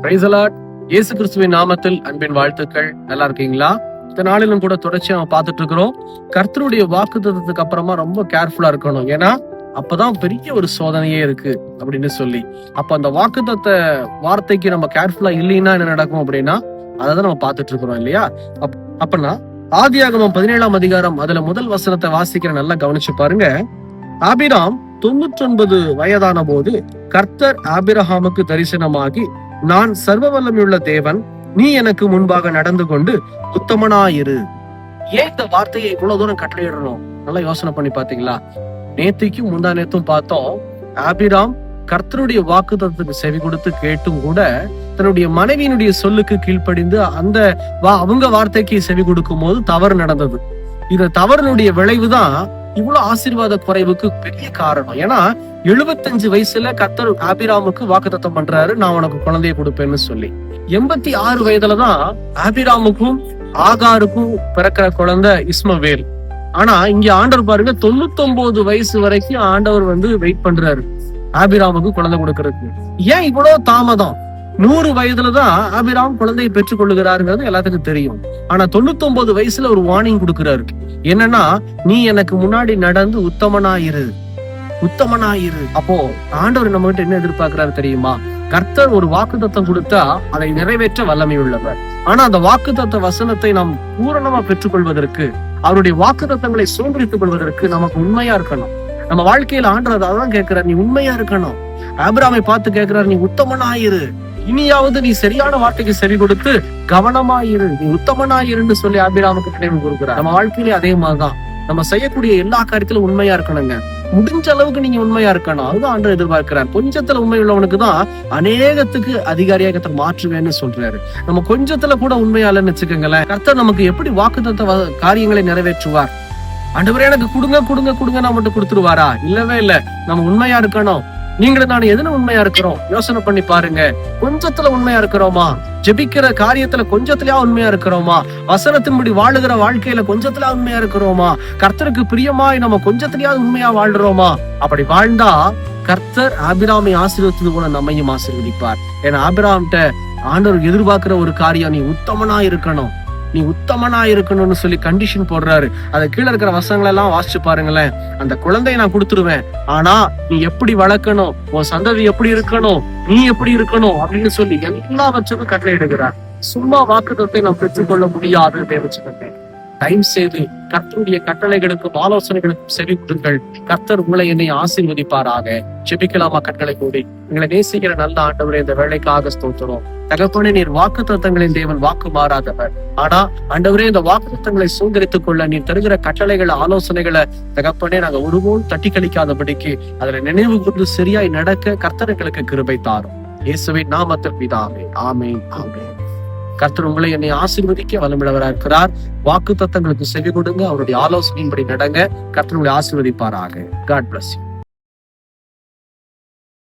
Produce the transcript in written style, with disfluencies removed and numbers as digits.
Praise the Lord. இயேசு கிறிஸ்துவின் நாமத்தில் அன்பின் வாழ்த்துக்கள். நல்லா இருக்கீங்களா? இந்த நாளிலும் கூட தொடர்ச்சியா நம்ம பார்த்துட்டு இருக்கிறோம். கர்த்தருடைய வாக்குத்தத்தத்துக்கு அப்புறமா ரொம்ப கேர்ஃபுல்லா இருக்கணும். ஏன்னா அப்பதான் பெரிய ஒரு சோதனையே இருக்கு அப்படின்னு சொல்லி, அப்ப அந்த வாக்குத்தத்த வார்த்தைக்கு நம்ம கேர்ஃபுல்லா இல்லைன்னா என்ன நடக்கும் அப்படின்னா அதான் நம்ம பார்த்துட்டு இருக்கிறோம் இல்லையா? அப்பனா ஆதியாகமம் 17ஆம் அதிகாரம் அதுல முதல் வசனத்தை வாசிக்கிற நல்லா கவனிச்சு பாருங்க. ஆபிராம் 99 வயதான போது கர்த்தர் ஆபிரகாமுக்கு தரிசனமாகி, நான் சர்வ வல்லமையுள்ள தேவன், நீ எனக்கு முன்பாக நடந்து கொண்டு உத்தமனாயிரு. ஏன் இந்த வார்த்தையை இவ்வளவு தூரம் கட்டளையிடணும்? நல்லா யோசனை பண்ணி பாத்தீங்களா? நேத்திக்கும் முந்தா நேத்தும் பார்த்தோம், ஆபிராம் கர்த்தருடைய வாக்குத்தத்தத்துக்கு செவி கொடுத்து கேட்டும் கூட தன்னுடைய மனைவியினுடைய சொல்லுக்கு கீழ்ப்படிந்து அந்த அவங்க வார்த்தைக்கு செவி கொடுக்கும் போது தவறு நடந்தது. இந்த தவறுனுடைய விளைவுதான் இவ்வளவு ஆசீர்வாத குறைவுக்கு பெரிய காரணம். ஏன்னா 75 வயசுல கர்த்தர் ஆபிராமுக்கு வாக்குத்தத்தம் பண்றாரு, நான் உனக்கு குழந்தைய கொடுப்பேன்னு சொல்லி. 86 வயதுலதான் ஆபிராமுக்கும் ஆகாருக்கும் பிறக்கிற குழந்தை இஸ்மவேல். ஆனா இங்க ஆண்டவர் பாருங்க, 99 வயசு வரைக்கும் ஆண்டவர் வெயிட் பண்றாரு ஆபிராமுக்கு குழந்தை கொடுக்கறதுக்கு. ஏன் இவ்வளவு தாமதம்? 100 வயதுலதான் ஆபிராம் குழந்தையை பெற்றுக் கொள்ளுகிறாருங்கிறது எல்லாத்துக்கும் தெரியும். ஆனா 99 வயசுல ஒரு வார்னிங் கொடுக்கிறாரு. என்னன்னா, நீ எனக்கு முன்னாடி நடந்து உத்தமனாயிரு. அப்போ ஆண்டவர் நம்ம கிட்ட என்ன எதிர்பார்க்கிறாரு தெரியுமா? கர்த்தர் ஒரு வாக்குத்தத்தம் கொடுத்தா அதை நிறைவேற்ற வல்லமை உள்ளவர். ஆனா அந்த வாக்குத்தத்த வசனத்தை நாம் பூரணமா பெற்றுக்கொள்வதற்கு, அவருடைய வாக்குத்தத்தங்களை சுதந்திரித்துக் கொள்வதற்கு நமக்கு உண்மையா இருக்கணும். நம்ம வாழ்க்கையில ஆண்டவர் அதான் கேட்கிறார், நீ உண்மையா இருக்கணும். ஆபிரகாமை பார்த்து கேட்கிறார், நீ உத்தமனாயிரு. இனியாவது நீ சரியான வார்த்தைக்கு செவி கொடுத்து கவனமாயிரு, நீ உத்தமனாயிருன்னு சொல்லி ஆபிரகாமுக்கு நினைவு கொடுக்கிறார். நம்ம வாழ்க்கையிலே அதே மாதிரிதான். நம்ம செய்யக்கூடிய எல்லா காரியத்திலும் உண்மையா இருக்கணுங்க. முடிஞ்ச அளவுக்கு நீங்க உண்மையா இருக்கணும். அதுதான் ஆண்டவர் எதிர்பார்க்கிறார். கொஞ்சத்துல உண்மை உள்ளவனுக்கு தான் அநேகத்துக்கு அதிகாரியாக மாற்றுவேன்னு சொல்றாரு. நம்ம கொஞ்சத்துல கூட உண்மையா இல்லைன்னு வச்சுக்கோங்களேன், கர்த்தர் நமக்கு எப்படி வாக்குத்தத்த காரியங்களை நிறைவேற்றுவார்? ஆண்டவரே எனக்கு கொடுங்க நான் மட்டும் கொடுத்துருவாரா? இல்லவே இல்ல. நம்ம உண்மையா இருக்கணும். நீங்களும் நான் எதுல உண்மையா இருக்கிறோம்? யோசனை பண்ணி பாருங்க. கொஞ்சத்துல உண்மையா இருக்கிறோமா? ஜெபிக்கிற காரியத்துல கொஞ்சத்திலயா உண்மையா இருக்கிறோமா? வசனத்தின்படி வாழுகிற வாழ்க்கையில கொஞ்சத்துல உண்மையா இருக்கிறோமா? கர்த்தருக்கு பிரியமாய் நம்ம கொஞ்சத்திலயாவது உண்மையா வாழ்றோமா? அப்படி வாழ்ந்தா கர்த்தர் ஆபிராமை ஆசீர்வதித்தது போல நம்மையும் ஆசீர்வதிப்பார். ஏன்னா ஆபிராம்கிட்ட ஆண்டவர் எதிர்பார்க்கிற ஒரு காரியம், நீ உத்தமனா இருக்கணும், நீ உத்தமனா இருக்கணும்னு சொல்லி கண்டிஷன் போடுறாரு. அதை கீழே இருக்கிற வசனங்கள் எல்லாம் வாசிச்சு பாருங்களேன். அந்த குழந்தையை நான் கொடுத்துருவேன், ஆனா நீ எப்படி வளர்க்கணும், உன் சந்ததி எப்படி இருக்கணும், நீ எப்படி இருக்கணும் அப்படின்னு சொல்லி எல்லாவற்றுக்கும் கட்டளை எடுக்கிறார். சும்மா வாக்குத்தத்தை நாம் பெற்றுக்கொள்ள முடியாது. தேவச்சுக்கேன், டைம் செய்து கர்த்தருடைய கட்டளைகளுக்கும் ஆலோசனைகளுக்கும் செவி கொடுங்கள். கர்த்தர் உங்களை என்னை ஆசீர்வதிப்பாராக. ஜெபிக்கலாமா? கட்டளை கூடி எங்களை நேசிக்கிற நல்ல ஆண்டவரே, இந்த வேலைக்காக ஸ்தோத்திரம். தகப்பனே, நீர் வாக்குத்தத்தங்களின் தேவன், வாக்கு மாறாதவர். ஆனா ஆண்டவரே, இந்த வாக்குத்தத்தங்களை சுதந்திரித்துக் கொள்ள நீர் தருகிற கட்டளைகளை, ஆலோசனைகளை தகப்பனே நாங்க ஒருபோதும் தட்டி கழிக்காதபடிக்கு அதுல நினைவு கொண்டு சரியாய் நடக்க கர்த்தர்களுக்கு கிருபை தாரும். இயேசுவின் நாமத்தில் பிதாவே, ஆமென், ஆமென். கர்த்தர் உங்களை என்னை ஆசீர்வதிக்க வல்லமையுள்ளவராக இருக்கிறார். வாக்குத்தத்தங்களுக்கு செவி கொடுங்க, அவருடைய ஆலோசனையின்படி நடங்க. கர்த்தர் உங்களை ஆசீர்வதிப்பாராக. God bless you.